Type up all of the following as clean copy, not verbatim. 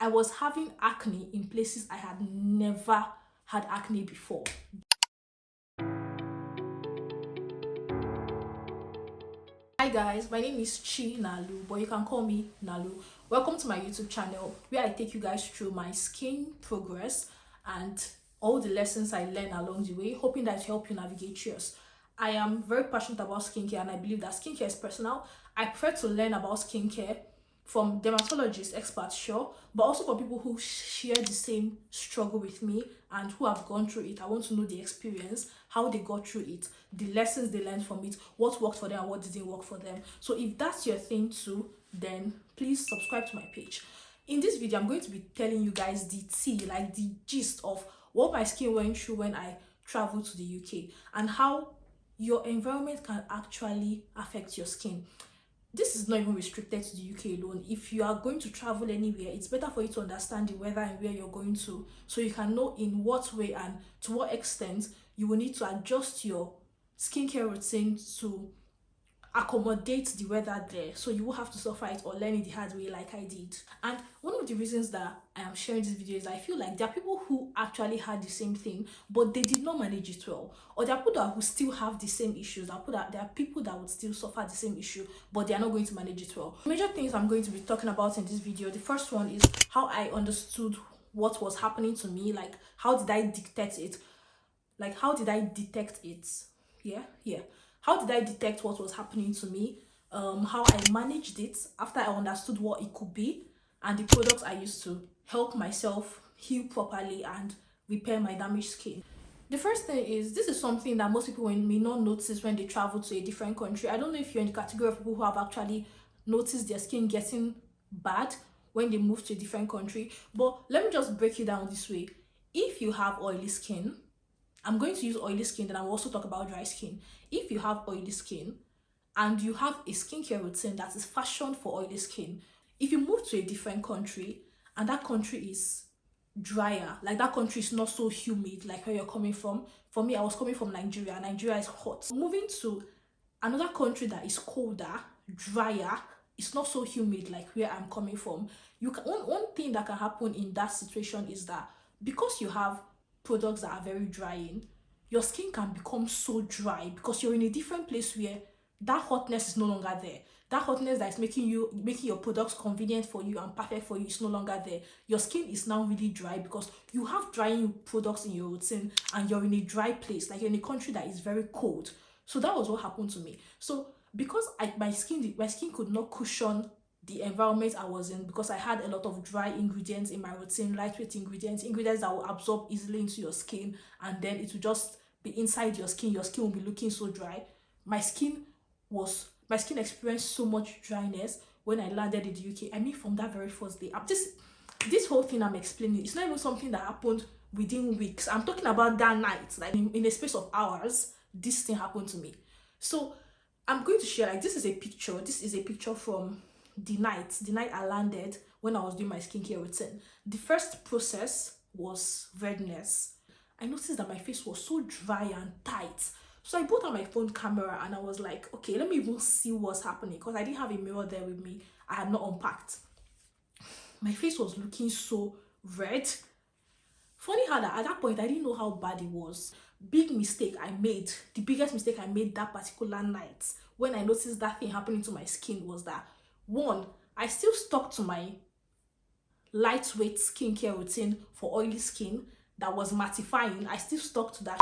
I was having acne in places I had never had acne before. Hi guys, my name is Chi Nalu, but you can call me Nalu. Welcome to my YouTube channel where I take you guys through my skin progress and all the lessons I learned along the way, hoping that it help you navigate yours. I am very passionate about skincare and I believe that skincare is personal. I prefer to learn about skincare from dermatologists, experts, sure, but also from people who share the same struggle with me and who have gone through it. I want to know the experience, how they got through it, the lessons they learned from it, what worked for them and what didn't work for them. So if that's your thing too, then please subscribe to my page. In this video, I'm going to be telling you guys the tea, like the gist of what my skin went through when I traveled to the UK and how your environment can actually affect your skin. This is not even restricted to the UK alone. If you are going to travel anywhere, it's better for you to understand the weather and where you're going to, so you can know in what way and to what extent you will need to adjust your skincare routine to accommodate the weather there, so you will have to suffer it or learn it the hard way like I did. And one of the reasons that I am sharing this video is I feel like there are people who actually had the same thing but they did not manage it well, or there are people who still have the same issues. There are people that would still suffer the same issue but they are not going to manage it well. Major things I'm going to be talking about in this video, the first one is how I understood what was happening to me, like how did I detect it, how did I detect what was happening to me, how I managed it after I understood what it could be, and the products I used to help myself heal properly and repair my damaged skin. The first thing is, this is something that most people may not notice when they travel to a different country. I don't know if you're in the category of people who have actually noticed their skin getting bad when they move to a different country, but let me just break it down this way. If you have oily skin, I'm going to use oily skin, then I'll also talk about dry skin. If you have oily skin and you have a skincare routine that is fashioned for oily skin, if you move to a different country and that country is drier, like that country is not so humid like where you're coming from. For me, I was coming from Nigeria. Nigeria is hot. Moving to another country that is colder, drier, it's not so humid like where I'm coming from. One thing that can happen in that situation is that because you have products that are very drying, your skin can become so dry because you're in a different place where that hotness is no longer there. That hotness that is making your products convenient for you and perfect for you is no longer there. Your skin is now really dry because you have drying products in your routine and you're in a dry place, like you're in a country that is very cold. So that was what happened to me. So because my skin could not cushion the environment I was in, because I had a lot of dry ingredients in my routine, lightweight ingredients that will absorb easily into your skin, and then it will just be inside your skin will be looking so dry. My skin experienced so much dryness when I landed in the UK. I mean, from that very first day, this whole thing I'm explaining, it's not even something that happened within weeks. I'm talking about that night, like in a space of hours, this thing happened to me. So I'm going to share, like, this is a picture from the night I landed when I was doing my skincare routine. The first process was redness. I noticed that my face was so dry and tight. So I brought out my phone camera and I was like, okay, let me even see what's happening, because I didn't have a mirror there with me. I had not unpacked. My face was looking so red. Funny how that at that point I didn't know how bad it was. The biggest mistake I made that particular night when I noticed that thing happening to my skin was that, one, I still stuck to my lightweight skincare routine for oily skin that was mattifying. I still stuck to that.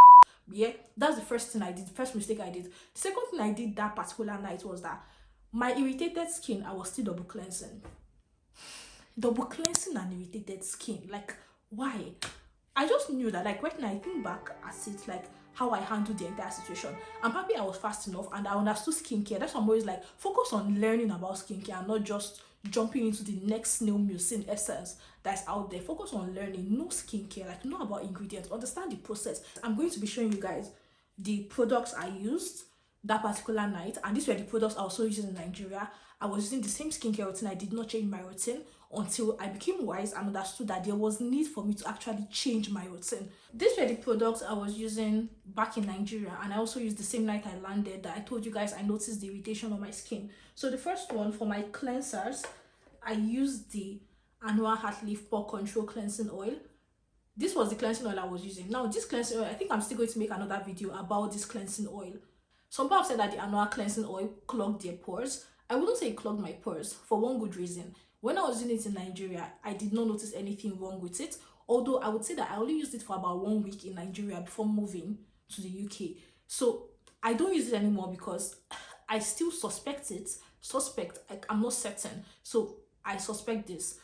Yeah, that's the first mistake I did. The second thing I did that particular night was that my irritated skin, I was still double cleansing and irritated skin. Like, why? I just knew that, like, right now I think back at it, like how I handled the entire situation. I'm happy I was fast enough and I understood skincare. That's why I'm always like, focus on learning about skincare and not just jumping into the next snail mucin essence that's out there. Focus on learning, know skincare, like know about ingredients, understand the process. I'm going to be showing you guys the products I used that particular night, and these were the products I also using in Nigeria. I was using the same skincare routine. I did not change my routine until I became wise and understood that there was need for me to actually change my routine. These were the products I was using back in Nigeria, and I also used the same night I landed that I told you guys I noticed the irritation on my skin. So the first one, for my cleansers, I used the ANUA Heartleaf Pore Control Cleansing Oil. This was the cleansing oil I was using. Now this cleansing oil, I think I'm still going to make another video about this cleansing oil. Some people have said that the ANUA cleansing oil clogged their pores. I wouldn't say it clogged my pores, for one good reason. When I was using it in Nigeria, I did not notice anything wrong with it. Although I would say that I only used it for about 1 week in Nigeria before moving to the UK. So I don't use it anymore because I still I'm not certain. So I suspect this.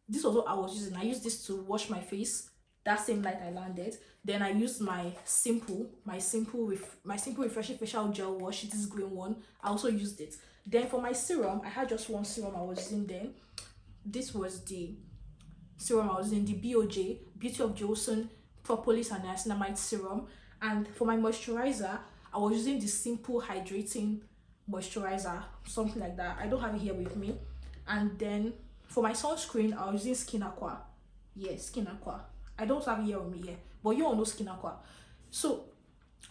This was what I was using. I used this to wash my face. That same night I landed. Then I used my simple refreshing facial gel wash. It is green one. I also used it. Then for my serum, I had just one serum I was using then. This was the serum I was using, the BOJ, Beauty of JOSEON, Propolis and Niacinamide serum. And for my moisturizer, I was using the simple hydrating moisturizer, something like that. I don't have it here with me. And then for my sunscreen, I was using Skin Aqua. Yeah, Skin Aqua. I don't have it here with me here, but you all know Skin Aqua. So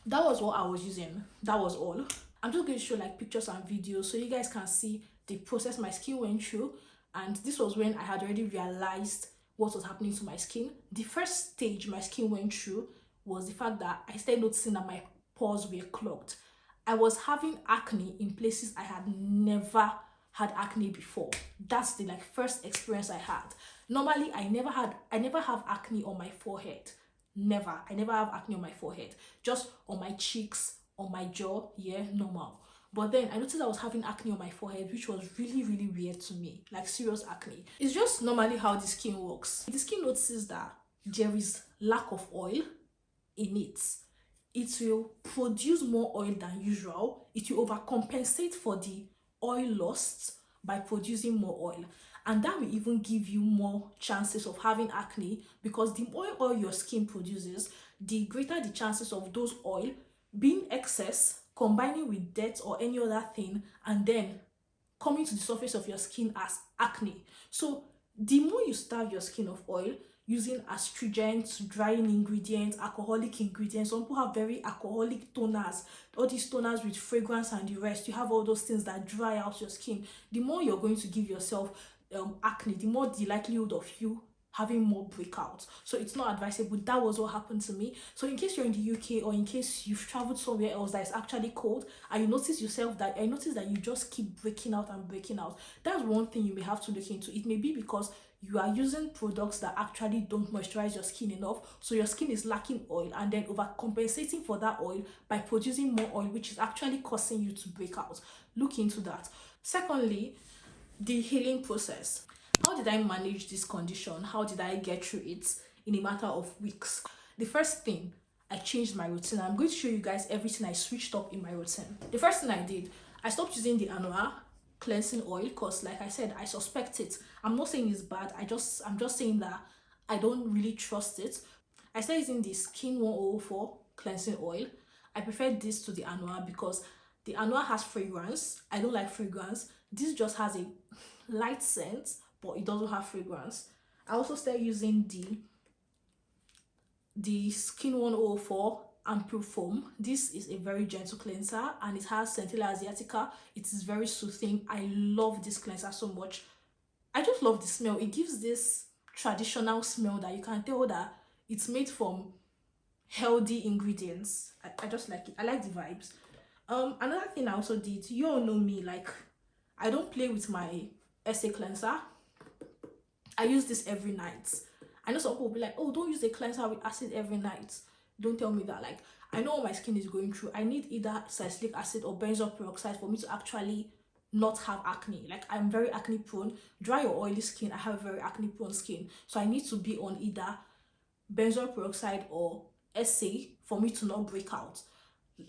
that was what I was using. That was all. I'm just going to show like pictures and videos so you guys can see the process my skin went through. And this was when I had already realized what was happening to my skin. The first stage my skin went through was the fact that I started noticing that my pores were clogged. I was having acne in places I had never had acne before. That's the like first experience I had. Normally I never have acne on my forehead. I never have acne on my forehead, just on my cheeks, on my jaw. Yeah, normal. But then I noticed I was having acne on my forehead, which was really, really weird to me, like serious acne. It's just normally how the skin works. The skin notices that there is lack of oil in it. It will produce more oil than usual. It will overcompensate for the oil lost by producing more oil. And that will even give you more chances of having acne, because the more oil your skin produces, the greater the chances of those oil being excess, combining with dirt or any other thing, and then coming to the surface of your skin as acne. So the more you starve your skin of oil using astringent, drying ingredients, alcoholic ingredients. Some people have very alcoholic toners, all these toners with fragrance and the rest. You have all those things that dry out your skin. The more you're going to give yourself acne, the more the likelihood of you having more breakouts. So it's not advisable. That was what happened to me. So in case you're in the UK, or in case you've traveled somewhere else that is actually cold, and you notice that you just keep breaking out and breaking out, that's one thing you may have to look into. It may be because you are using products that actually don't moisturize your skin enough, so your skin is lacking oil, and then overcompensating for that oil by producing more oil, which is actually causing you to break out. Look into that. Secondly, the healing process. How did I manage this condition? How did I get through it in a matter of weeks? The first thing, I changed my routine. I'm going to show you guys everything I switched up in my routine. The first thing I did, I stopped using the ANUA cleansing oil, because like I said, I suspect it. I'm not saying it's bad. I'm just saying that I don't really trust it. I started using the Skin 104 cleansing oil. I prefer this to the ANUA because the ANUA has fragrance. I don't like fragrance. This just has a light scent, but it doesn't have fragrance. I also started using the Skin 104 Ampoule foam. This is a very gentle cleanser, and it has Centella asiatica. It is very soothing. I love this cleanser so much. I just love the smell. It gives this traditional smell that you can tell that it's made from healthy ingredients. I just like it. I like the vibes. Another thing I also did, you all know me, like I don't play with my essay cleanser. I use this every night. I know some people will be like, oh, don't use a cleanser with acid every night. Don't tell me that. Like, I know what my skin is going through. I need either salicylic acid or benzoyl peroxide for me to actually not have acne. Like, I'm very acne prone. Dry or oily skin, I have very acne prone skin. So I need to be on either benzoyl peroxide or SA for me to not break out.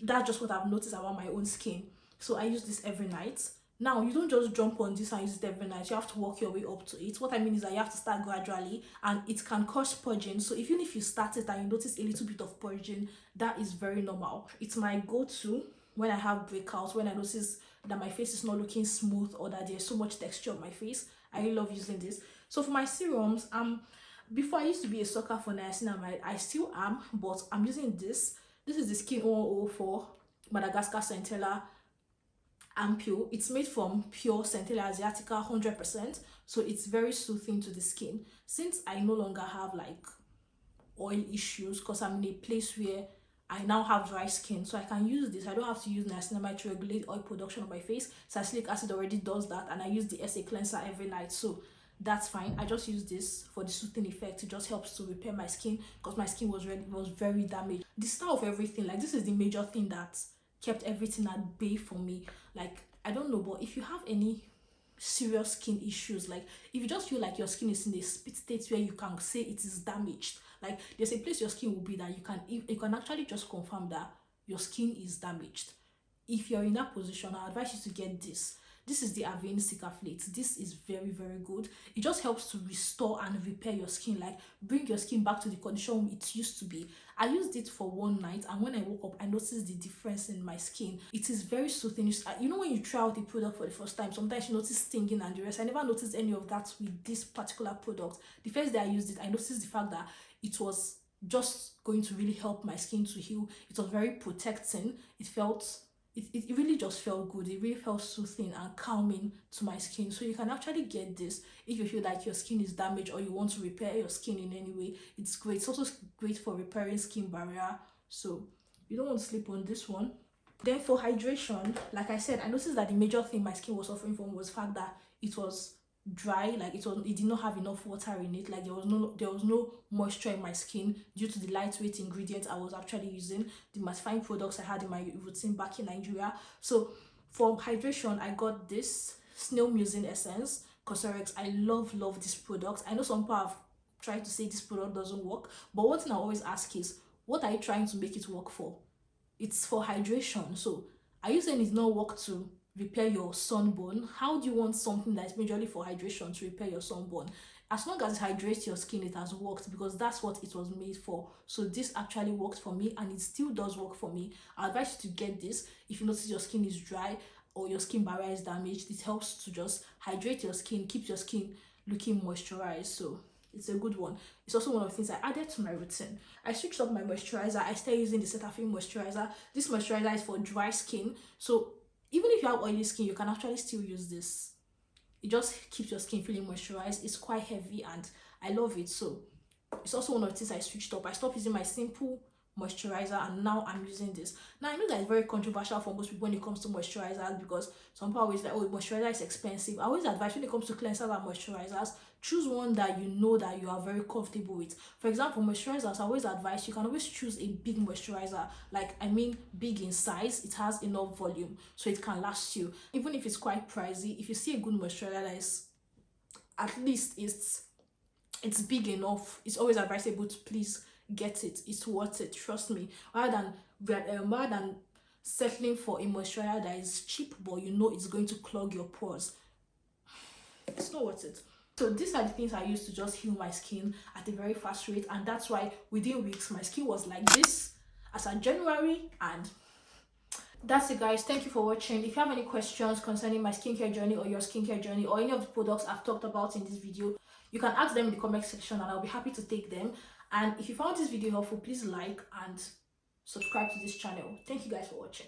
That's just what I've noticed about my own skin. So I use this every night. Now, you don't just jump on this and use it every night. You have to work your way up to it. What I mean is that you have to start gradually, and it can cause purging. So even if you start it and you notice a little bit of purging, that is very normal. It's my go-to when I have breakouts, when I notice that my face is not looking smooth or that there's so much texture on my face. I really love using this. So for my serums, before I used to be a sucker for niacinamide. I still am, but I'm using this. This is the Skin 104 Madagascar Centella Ampoule. It's made from pure Centella asiatica 100%. so it's very soothing to the skin. Since I no longer have like oil issues, because I'm in a place where I now have dry skin, so I can use this. I don't have to use niacinamide to regulate oil production on my face. Salicylic acid already does that, and I use the SA cleanser every night, so that's fine. I just use this for the soothing effect. It just helps to repair my skin, because my skin was very damaged. The start of everything, like, this is the major thing that kept everything at bay for me. Like, I don't know, but if you have any serious skin issues, like if you just feel like your skin is in a state where you can say it is damaged, like there's a place your skin will be that you can actually just confirm that your skin is damaged. If you're in that position, I advise you to get this. This is the Avene CETAPHIL. This is very good. It just helps to restore and repair your skin, like bring your skin back to the condition it used to be. I used it for one night, and when I woke up, I noticed the difference in my skin. It is very soothing. You know, when you try out a product for the first time, sometimes you notice stinging and the rest. I never noticed any of that with this particular product. The first day I used it, I noticed the fact that it was just going to really help my skin to heal. It was very protecting. It really just felt good. It really felt soothing and calming to my skin. So you can actually get this if you feel like your skin is damaged or you want to repair your skin in any way. It's great. It's also great for repairing skin barrier, so you don't want to sleep on this one. Then for hydration, like I said, I noticed that the major thing my skin was suffering from was the fact that it was dry. Like it did not have enough water in it. Like there was no moisture in my skin due to the lightweight ingredients I was actually using, the mattifying products I had in my routine back in Nigeria. So for hydration, I got this snail mucin essence Cosrx. I love this product. I know some people have tried to say this product doesn't work, but one thing I always ask is, what are you trying to make it work for? It's for hydration. So are you saying it's not work to repair your sunburn? How do you want something that's majorly for hydration to repair your sunburn? As long as it hydrates your skin, it has worked, because that's what it was made for. So this actually worked for me, and it still does work for me. I advise you to get this if you notice your skin is dry or your skin barrier is damaged. It helps to just hydrate your skin, keep your skin looking moisturized. So it's a good one. It's also one of the things I added to my routine. I switched up my moisturizer. I started using the CETAPHIL moisturizer. This moisturizer is for dry skin, so even if you have oily skin, you can actually still use this. It just keeps your skin feeling moisturized. It's quite heavy and I love it. So it's also one of the things I switched up. I stopped using my simple moisturizer and now I'm using this. Now I know that it's very controversial for most people when it comes to moisturizers, because some people always like, oh, moisturizer is expensive. I always advise, when it comes to cleansers and moisturizers, choose one that you know that you are very comfortable with. For example, moisturizers, I always advise you can always choose a big moisturizer. Like, I mean big in size. It has enough volume so it can last you. Even if it's quite pricey, if you see a good moisturizer that is, at least it's big enough, it's always advisable to please get it. It's worth it, trust me. Rather than settling for a moisturizer that is cheap but you know it's going to clog your pores, it's not worth it. So these are the things I used to just heal my skin at a very fast rate, and that's why within weeks my skin was like this as of January. And that's it, guys. Thank you for watching. If you have any questions concerning my skincare journey or your skincare journey or any of the products I've talked about in this video, you can ask them in the comment section and I'll be happy to take them. And if you found this video helpful, please like and subscribe to this channel. Thank you guys for watching.